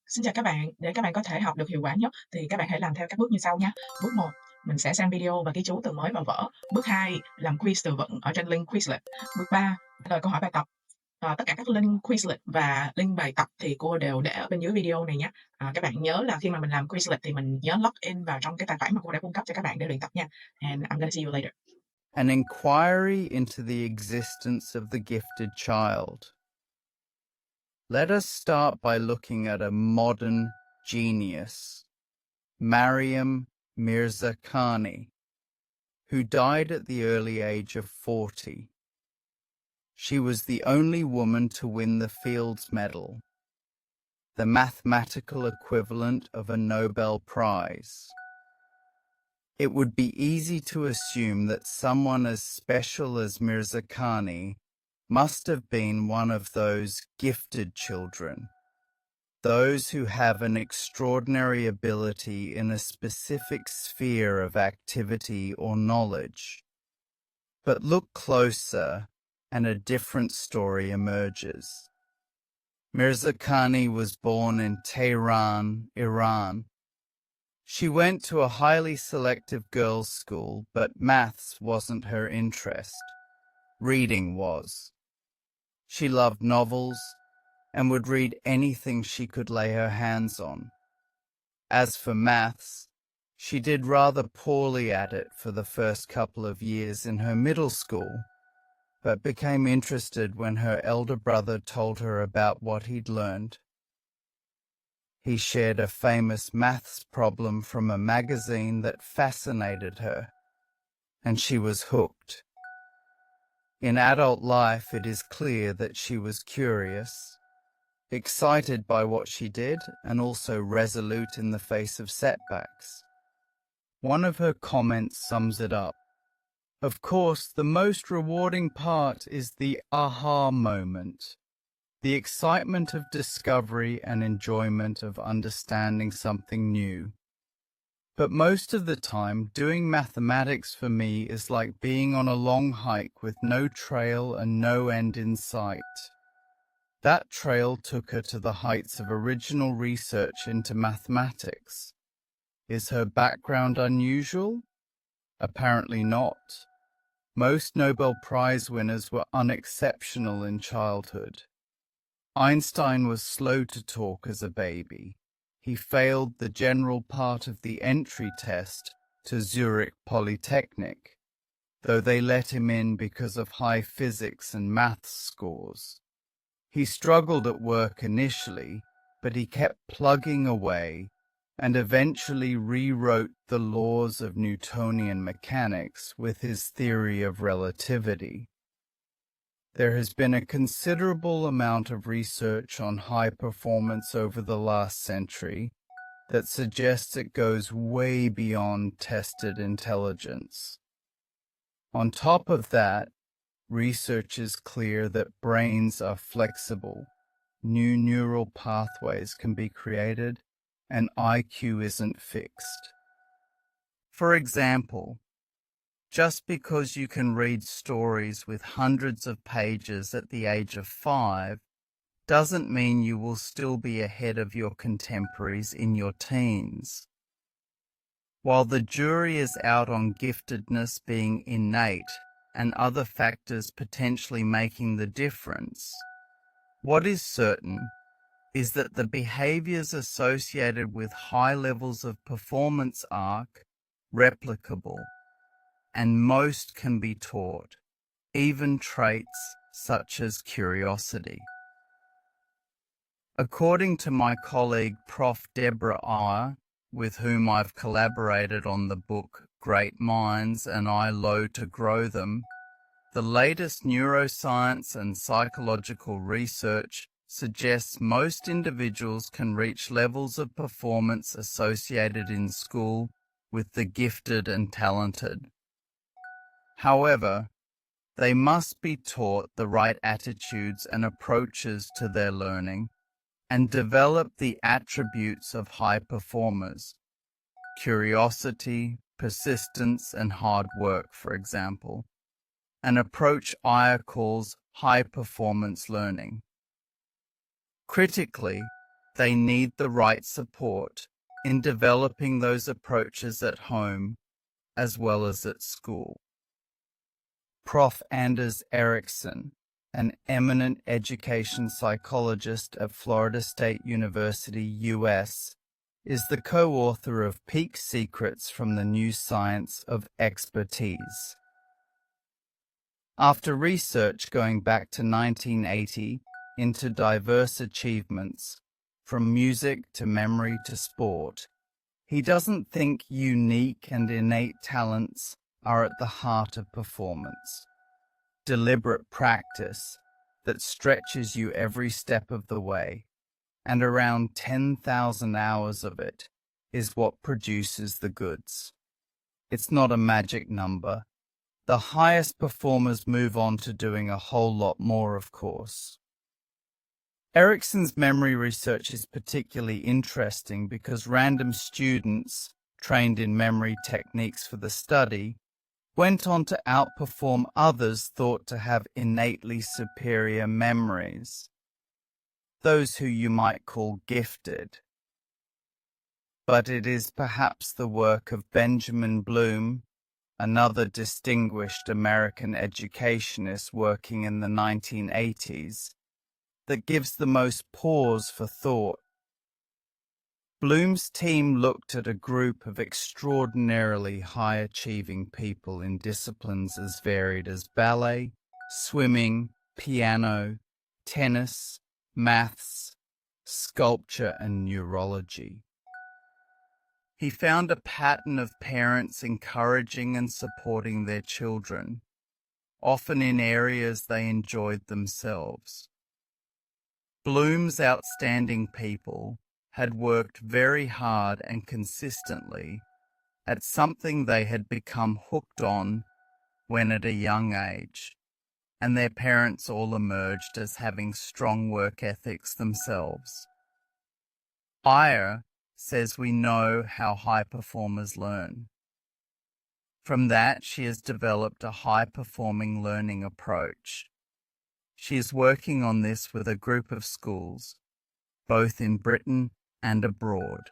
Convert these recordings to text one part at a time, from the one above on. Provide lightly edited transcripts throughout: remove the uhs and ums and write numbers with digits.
Xin chào các bạn, để các bạn có thể học được hiệu quả nhất thì các bạn hãy làm theo các bước như sau nha. Bước 1, mình sẽ xem video và ghi chú từ mới vào vở. Bước 2, làm quiz từ vựng ở trên link Quizlet. Bước 3, trả lời câu hỏi bài tập. Tất cả các link Quizlet và link bài tập thì cô đều để ở bên dưới video này nhé. Các bạn nhớ là khi mà mình làm Quizlet thì mình nhớ log in vào trong cái tài khoản mà cô đã cung cấp cho các bạn để luyện tập nha. And I'm gonna see you later. An inquiry into the existence of the gifted child. Let us start by looking at a modern genius, Mariam Mirzakhani, who died at the early age of 40. She was the only woman to win the Fields Medal, the mathematical equivalent of a Nobel Prize. It would be easy to assume that someone as special as Mirzakhani must have been one of those gifted children, those who have an extraordinary ability in a specific sphere of activity or knowledge. But look closer, and a different story emerges. Mirzakhani was born in Tehran, Iran. She went to a highly selective girls' school, but maths wasn't her interest. Reading was. She loved novels and would read anything she could lay her hands on. As for maths, she did rather poorly at it for the first couple of years in her middle school, but became interested when her elder brother told her about what he'd learned. He shared a famous maths problem from a magazine that fascinated her, and she was hooked. In adult life, it is clear that she was curious, excited by what she did, and also resolute in the face of setbacks. One of her comments sums it up. Of course, the most rewarding part is the aha moment, the excitement of discovery and enjoyment of understanding something new. But most of the time, doing mathematics for me is like being on a long hike with no trail and no end in sight. That trail took her to the heights of original research into mathematics. Is her background unusual? Apparently not. Most Nobel Prize winners were unexceptional in childhood. Einstein was slow to talk as a baby. He failed the general part of the entry test to Zurich Polytechnic, though they let him in because of high physics and maths scores. He struggled at work initially, but he kept plugging away and eventually rewrote the laws of Newtonian mechanics with his theory of relativity. There has been a considerable amount of research on high performance over the last century that suggests it goes way beyond tested intelligence. On top of that, research is clear that brains are flexible, new neural pathways can be created, and IQ isn't fixed. For example, just because you can read stories with hundreds of pages at the age of 5 doesn't mean you will still be ahead of your contemporaries in your teens. While the jury is out on giftedness being innate and other factors potentially making the difference, what is certain is that the behaviors associated with high levels of performance are replicable, and most can be taught, even traits such as curiosity. According to my colleague Prof. Deborah Iyer, with whom I've collaborated on the book Great Minds and I Low to Grow Them, the latest neuroscience and psychological research suggests most individuals can reach levels of performance associated in school with the gifted and talented. However, they must be taught the right attitudes and approaches to their learning and develop the attributes of high performers: curiosity, persistence, and hard work, for example, an approach Iyer calls high-performance learning. Critically, they need the right support in developing those approaches at home as well as at school. Prof. Anders Ericsson, an eminent education psychologist at Florida State University, US, is the co-author of Peak Secrets from the New Science of Expertise. After research going back to 1980 into diverse achievements, from music to memory to sport, he doesn't think unique and innate talents are at the heart of performance. Deliberate practice that stretches you every step of the way, and around 10,000 hours of it, is what produces the goods. It's not a magic number. The highest performers move on to doing a whole lot more, of course. Ericsson's memory research is particularly interesting because random students, trained in memory techniques for the study, went on to outperform others thought to have innately superior memories, those who you might call gifted. But it is perhaps the work of Benjamin Bloom, another distinguished American educationist working in the 1980s, that gives the most pause for thought. Bloom's team looked at a group of extraordinarily high-achieving people in disciplines as varied as ballet, swimming, piano, tennis, maths, sculpture, and neurology. He found a pattern of parents encouraging and supporting their children, often in areas they enjoyed themselves. Bloom's outstanding people had worked very hard and consistently at something they had become hooked on when at a young age, and their parents all emerged as having strong work ethics themselves. Iyer says we know how high performers learn. From that, she has developed a high-performing learning approach. She is working on this with a group of schools, both in Britain and abroad.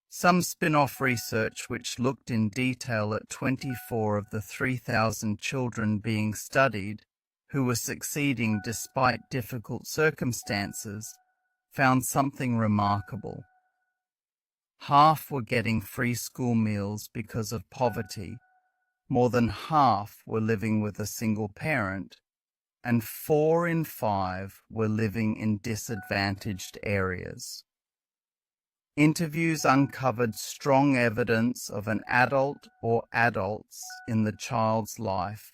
Some spin-off research which looked in detail at 24 of the 3,000 children being studied who were succeeding despite difficult circumstances found something remarkable. Half were getting free school meals because of poverty, more than half were living with a single parent, and 4 in 5 were living in disadvantaged areas. Interviews uncovered strong evidence of an adult or adults in the child's life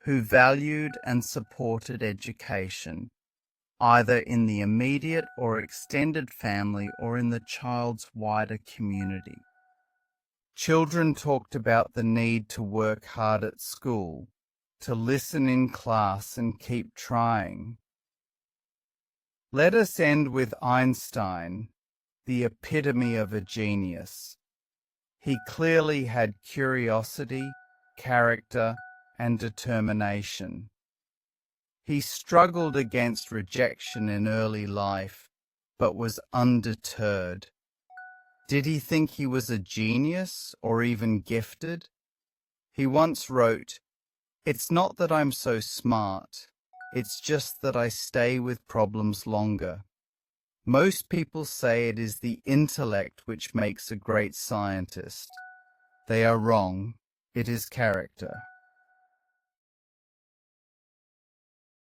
who valued and supported education, either in the immediate or extended family or in the child's wider community. Children talked about the need to work hard at school, to listen in class and keep trying. Let us end with Einstein, the epitome of a genius. He clearly had curiosity, character, and determination. He struggled against rejection in early life, but was undeterred. Did he think he was a genius or even gifted? He once wrote, "It's not that I'm so smart, it's just that I stay with problems longer. Most people say it is the intellect which makes a great scientist. They are wrong. It is character."